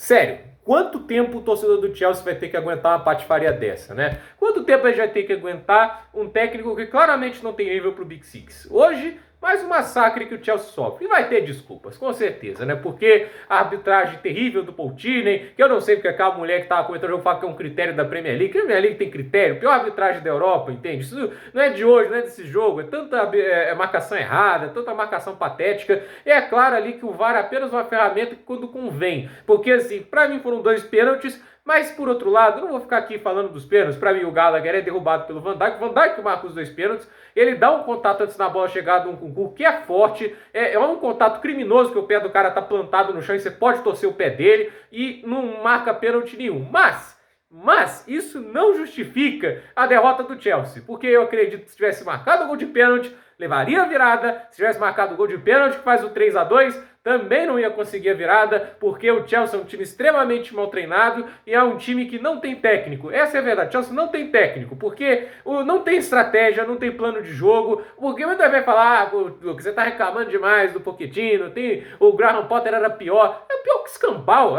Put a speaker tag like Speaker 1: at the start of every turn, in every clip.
Speaker 1: Sério, quanto tempo o torcedor do Chelsea vai ter que aguentar uma patifaria dessa, né? Quanto tempo a gente vai ter que aguentar um técnico que claramente não tem nível pro Big Six? Hoje, mais um massacre que o Chelsea sofre. E vai ter desculpas, com certeza, né? Porque a arbitragem terrível do Paul Tierney, que eu não sei porque aquela mulher que tava comentando o jogo fala que é um critério da Premier League, que a Premier League tem critério, pior arbitragem da Europa, entende? Isso não é de hoje, não é desse jogo, é tanta marcação errada, tanta marcação patética. E é claro ali que o VAR é apenas uma ferramenta quando convém. Porque assim, pra mim foram 2 pênaltis, mas, por outro lado, eu não vou ficar aqui falando dos pênaltis. Para mim, o Gallagher é derrubado pelo Van Dijk. O Van Dijk marca os 2 pênaltis. Ele dá um contato antes da bola chegar do Nkunku, que é forte. É um contato criminoso, que o pé do cara tá plantado no chão e você pode torcer o pé dele. E não marca pênalti nenhum. Mas isso não justifica a derrota do Chelsea. Porque eu acredito que se tivesse marcado o gol de pênalti, levaria a virada. Se tivesse marcado o gol de pênalti, que faz o 3-2, também não ia conseguir a virada, porque o Chelsea é um time extremamente mal treinado e é um time que não tem técnico. Essa é a verdade, o Chelsea não tem técnico, porque não tem estratégia, não tem plano de jogo, porque muita gente vai falar, você tá reclamando demais do Pochettino, o Graham Potter era pior. É pior que Escambau.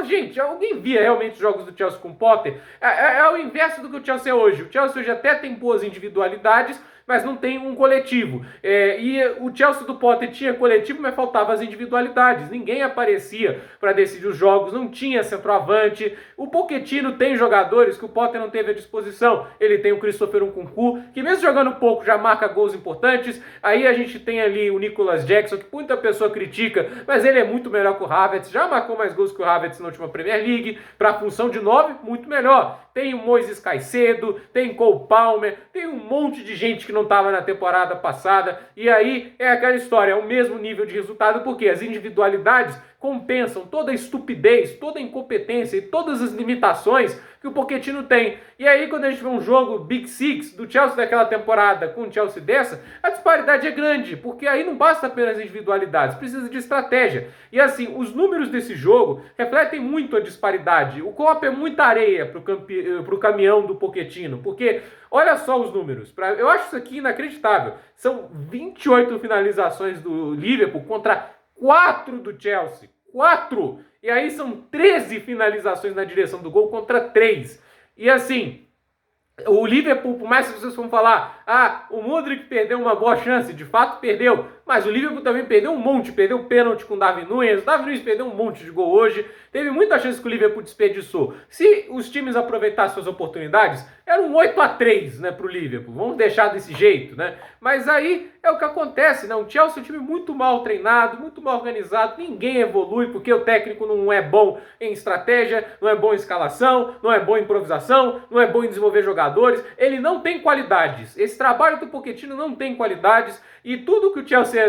Speaker 1: Gente, alguém via realmente os jogos do Chelsea com o Potter? É o inverso do que o Chelsea é hoje. O Chelsea hoje até tem boas individualidades, mas não tem um coletivo. E o Chelsea do Potter tinha coletivo, mas faltava as individualidades. Ninguém aparecia para decidir os jogos, não tinha centroavante. O Pochettino tem jogadores que o Potter não teve à disposição. Ele tem o Christopher Nkunku, que mesmo jogando pouco já marca gols importantes. Aí a gente tem ali o Nicolas Jackson, que muita pessoa critica, mas ele é muito melhor que o Havertz. Já marcou mais gols que o Havertz na última Premier League. Para a função de 9, muito melhor. Tem o Moises Caicedo, tem Cole Palmer, tem um monte de gente que não estava na temporada passada. E aí é aquela história, é o mesmo nível de resultado, porque as individualidades compensam toda a estupidez, toda a incompetência e todas as limitações que o Pochettino tem. E aí quando a gente vê um jogo Big Six do Chelsea daquela temporada com o Chelsea dessa, a disparidade é grande, porque aí não basta apenas individualidades, precisa de estratégia. E assim, os números desse jogo refletem muito a disparidade. O Klopp é muita areia pro caminhão do Pochettino, porque olha só os números. Eu acho isso aqui inacreditável. São 28 finalizações do Liverpool contra 4 do Chelsea. 4! E aí são 13 finalizações na direção do gol contra 3. E assim, o Liverpool, por mais que vocês vão falar, o Mudryk perdeu uma boa chance, de fato perdeu, mas o Liverpool também perdeu um monte, perdeu pênalti com o Darwin Núñez, o Darwin Núñez perdeu um monte de gol hoje, teve muita chance que o Liverpool desperdiçou. Se os times aproveitassem suas oportunidades, era um 8-3, né, pro Liverpool, vamos deixar desse jeito, né, mas aí é o que acontece, né, o Chelsea é um time muito mal treinado, muito mal organizado, ninguém evolui porque o técnico não é bom em estratégia, não é bom em escalação, não é bom em improvisação, não é bom em desenvolver jogadores, ele não tem qualidades, esse trabalho do Pochettino não tem qualidades, e tudo que o Chelsea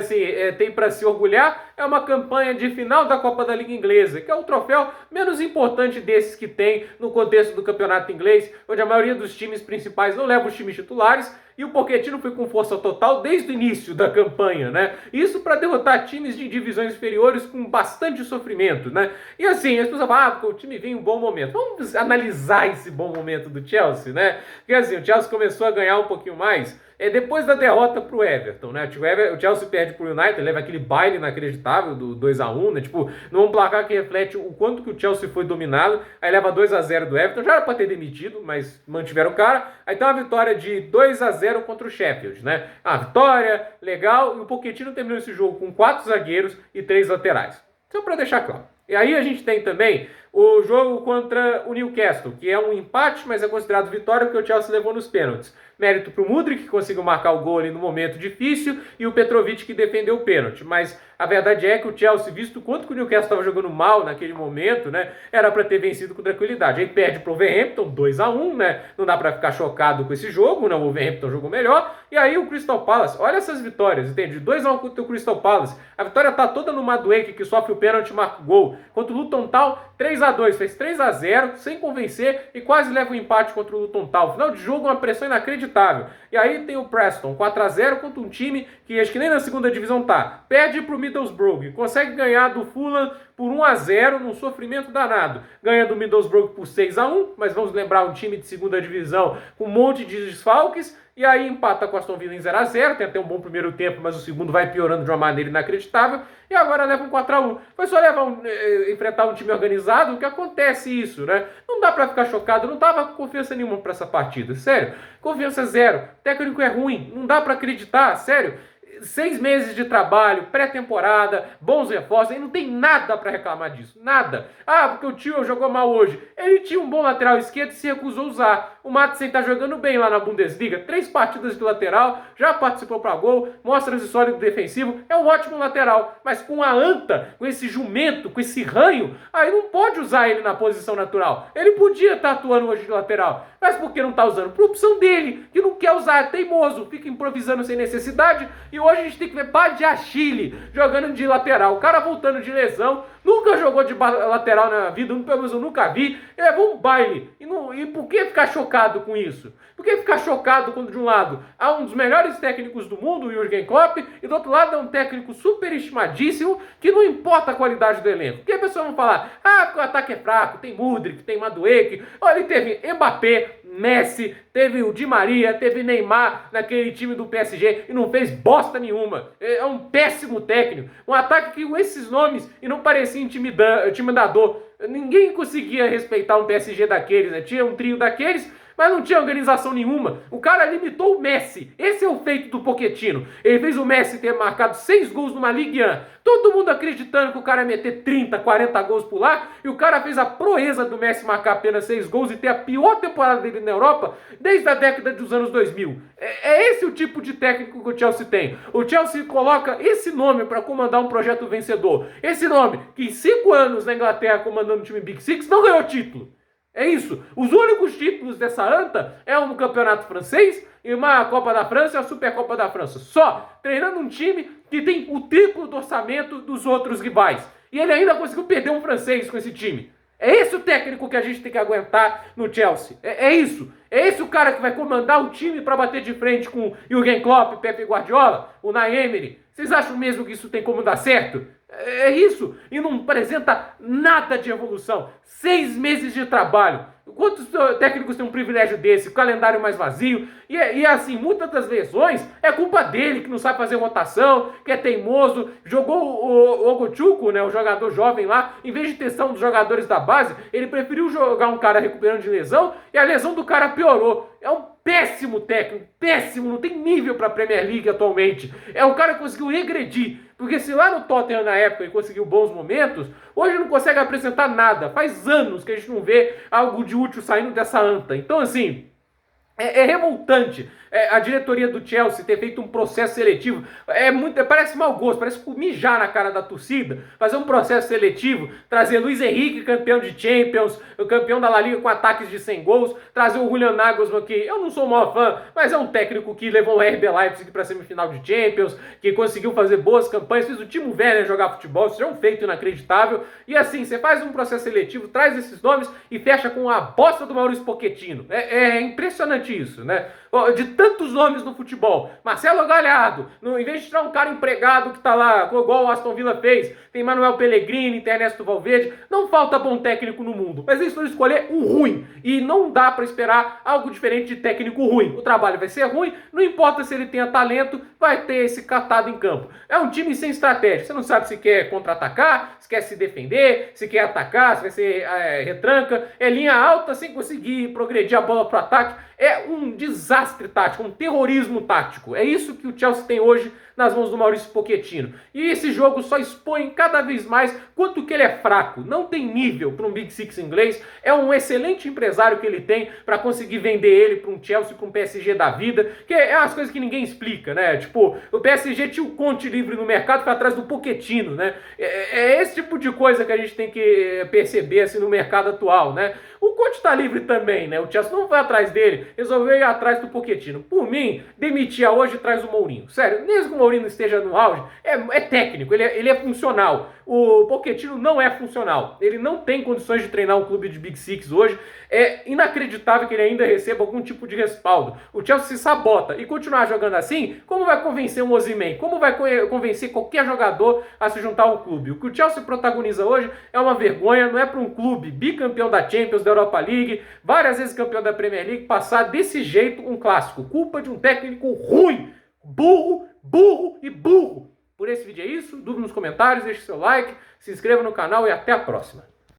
Speaker 1: tem para se orgulhar é uma campanha de final da Copa da Liga Inglesa, que é o troféu menos importante desses que tem no contexto do campeonato inglês, onde a maioria dos times principais não leva os times titulares, e o Pochettino foi com força total desde o início da campanha, né? Isso para derrotar times de divisões inferiores com bastante sofrimento, né? E assim, as pessoas falam, porque o time vem em um bom momento. Vamos analisar esse bom momento do Chelsea, né? Porque assim, o Chelsea começou a ganhar um pouquinho mais depois da derrota pro Everton, né? O Chelsea perde pro United, leva aquele baile inacreditável do 2-1, né? Tipo, num placar que reflete o quanto que o Chelsea foi dominado, aí leva 2-0 do Everton, já era pra ter demitido, mas mantiveram o cara. Aí tem uma vitória de 2-0 contra o Sheffield, né? Vitória, legal, e o Pochettino terminou esse jogo com 4 zagueiros e 3 laterais. Só pra deixar claro. E aí a gente tem também o jogo contra o Newcastle, que é um empate, mas é considerado vitória porque o Chelsea levou nos pênaltis. Mérito para o Mudryk, que conseguiu marcar o gol ali no momento difícil, e o Petrovic, que defendeu o pênalti. Mas a verdade é que o Chelsea, visto o quanto que o Newcastle estava jogando mal naquele momento, né, era para ter vencido com tranquilidade. Aí perde para o Wolverhampton, 2-1, né? Não dá para ficar chocado com esse jogo, né? O Wolverhampton jogou melhor. E aí o Crystal Palace, olha essas vitórias, entende? 2-1 contra o Crystal Palace. A vitória tá toda no Madueke, que sofre o pênalti e marca o gol. Contra o Luton Town, 3-2, fez 3-0, sem convencer, e quase leva um empate contra o Luton Town. Final de jogo, uma pressão inacreditável. E aí tem o Preston, 4-0 contra um time que acho que nem na segunda divisão tá. Perde pro Middlesbrough, consegue ganhar do Fulham por 1-0, num sofrimento danado. Ganha do Middlesbrough por 6-1, mas vamos lembrar, um time de segunda divisão com um monte de desfalques, e aí empata com a Aston Villa em 0-0, tem até um bom primeiro tempo, mas o segundo vai piorando de uma maneira inacreditável, e agora leva um 4-1. Foi só enfrentar um time organizado que acontece isso, né? Não dá pra ficar chocado, não tava com confiança nenhuma pra essa partida, sério. Confiança zero, o técnico é ruim, não dá pra acreditar, sério. 6 meses de trabalho, pré-temporada, bons reforços, e não tem nada para reclamar disso, nada. Ah, porque o Tio jogou mal hoje. Ele tinha um bom lateral esquerdo e se recusou a usar. O Madsen tá jogando bem lá na Bundesliga, 3 partidas de lateral, já participou para gol, mostra esse sólido defensivo, é um ótimo lateral. Mas com a anta, com esse jumento, com esse ranho, aí não pode usar ele na posição natural. Ele podia estar atuando hoje de lateral, mas por que não tá usando? Por opção dele, que não quer usar, é teimoso, fica improvisando sem necessidade, e hoje a gente tem que ver Badiashile jogando de lateral. O cara voltando de lesão, nunca jogou de lateral na vida, pelo menos eu nunca vi. Ele levou um baile. E por que ficar chocado com isso? Por que ficar chocado quando de um lado há um dos melhores técnicos do mundo, o Jürgen Klopp, e do outro lado é um técnico superestimadíssimo que não importa a qualidade do elenco? Porque as pessoas vão falar, porque o ataque é fraco, tem Mudryk, tem Madueke. Olha, ele teve Mbappé, Messi, teve o Di Maria, teve Neymar naquele time do PSG e não fez bosta nenhuma. É um péssimo técnico. Um ataque que com esses nomes e não parecia intimidador. Ninguém conseguia respeitar um PSG daqueles, né? Tinha um trio daqueles, mas não tinha organização nenhuma. O cara limitou o Messi. Esse é o feito do Pochettino. Ele fez o Messi ter marcado 6 gols numa Ligue 1. Todo mundo acreditando que o cara ia meter 30, 40 gols por lá. E o cara fez a proeza do Messi marcar apenas 6 gols e ter a pior temporada dele na Europa desde a década dos anos 2000. É esse o tipo de técnico que o Chelsea tem. O Chelsea coloca esse nome para comandar um projeto vencedor. Esse nome que em 5 anos na Inglaterra comandando o time Big Six não ganhou título. É isso. Os únicos títulos dessa anta é um campeonato francês e uma Copa da França e a Supercopa da França. Só treinando um time que tem o triplo do orçamento dos outros rivais. E ele ainda conseguiu perder um francês com esse time. É esse o técnico que a gente tem que aguentar no Chelsea. É isso. É esse o cara que vai comandar o time para bater de frente com Jürgen Klopp, Pepe Guardiola, o Unai Emery. Vocês acham mesmo que isso tem como dar certo? É isso. E não apresenta nada de evolução. 6 meses de trabalho. Quantos técnicos têm um privilégio desse? O calendário mais vazio. E assim, muitas das lesões é culpa dele, que não sabe fazer rotação, que é teimoso. Jogou o Ogochukwu, né, o jogador jovem lá, em vez de testar um dos jogadores da base, ele preferiu jogar um cara recuperando de lesão e a lesão do cara piorou. É um péssimo técnico, péssimo, não tem nível para a Premier League atualmente. É um cara que conseguiu regredir, porque se lá no Tottenham na época ele conseguiu bons momentos, hoje não consegue apresentar nada. Faz anos que a gente não vê algo de útil saindo dessa anta. Então assim, é revoltante a diretoria do Chelsea ter feito um processo seletivo. Parece mau gosto, parece mijar na cara da torcida. Fazer um processo seletivo, trazer Luiz Henrique, campeão de Champions, o campeão da La Liga com ataques de 100 gols, trazer o Julian Nagelsmann, que eu não sou o maior fã, mas é um técnico que levou o RB Leipzig para a semifinal de Champions, que conseguiu fazer boas campanhas, fez o Timo Werner jogar futebol, isso é um feito inacreditável. E assim, você faz um processo seletivo, traz esses nomes e fecha com a bosta do Maurício Pochettino. É impressionante isso, né? De tantos nomes no futebol. Marcelo Galhardo, em vez de tirar um cara empregado que tá lá, igual o Aston Villa fez, tem Manuel Pellegrini, tem Ernesto Valverde, não falta bom técnico no mundo, mas eles foram escolher um ruim, e não dá pra esperar algo diferente de técnico ruim. O trabalho vai ser ruim, não importa se ele tenha talento, vai ter esse catado em campo. É um time sem estratégia, você não sabe se quer contra-atacar, se quer se defender, se quer atacar, se vai ser retranca, é linha alta sem conseguir progredir a bola pro ataque. É um desastre tático, um terrorismo tático. É isso que o Chelsea tem hoje nas mãos do Maurício Pochettino. E esse jogo só expõe cada vez mais quanto que ele é fraco. Não tem nível para um Big Six inglês. É um excelente empresário que ele tem para conseguir vender ele para um Chelsea, para um PSG da vida. Que é as coisas que ninguém explica, né? Tipo, o PSG tinha o Conte livre no mercado, foi atrás do Pochettino, né? É esse tipo de coisa que a gente tem que perceber assim, no mercado atual, né? O Conte está livre também, né? O Chelsea não foi atrás dele, resolveu ir atrás do Pochettino. Por mim, demitia hoje e traz o Mourinho. Sério, mesmo que o Mourinho esteja no auge, é técnico, ele é funcional. O Pochettino não é funcional. Ele não tem condições de treinar um clube de Big Six hoje. É inacreditável que ele ainda receba algum tipo de respaldo. O Chelsea se sabota e continuar jogando assim, como vai convencer um Osimhen? Como vai convencer qualquer jogador a se juntar ao clube? O que o Chelsea protagoniza hoje é uma vergonha, não é para um clube bicampeão da Champions, da Europa Europa League, várias vezes campeão da Premier League, passar desse jeito um clássico. Culpa de um técnico ruim, burro, burro e burro. Por esse vídeo é isso, dúvida nos comentários, deixe seu like, se inscreva no canal e até a próxima.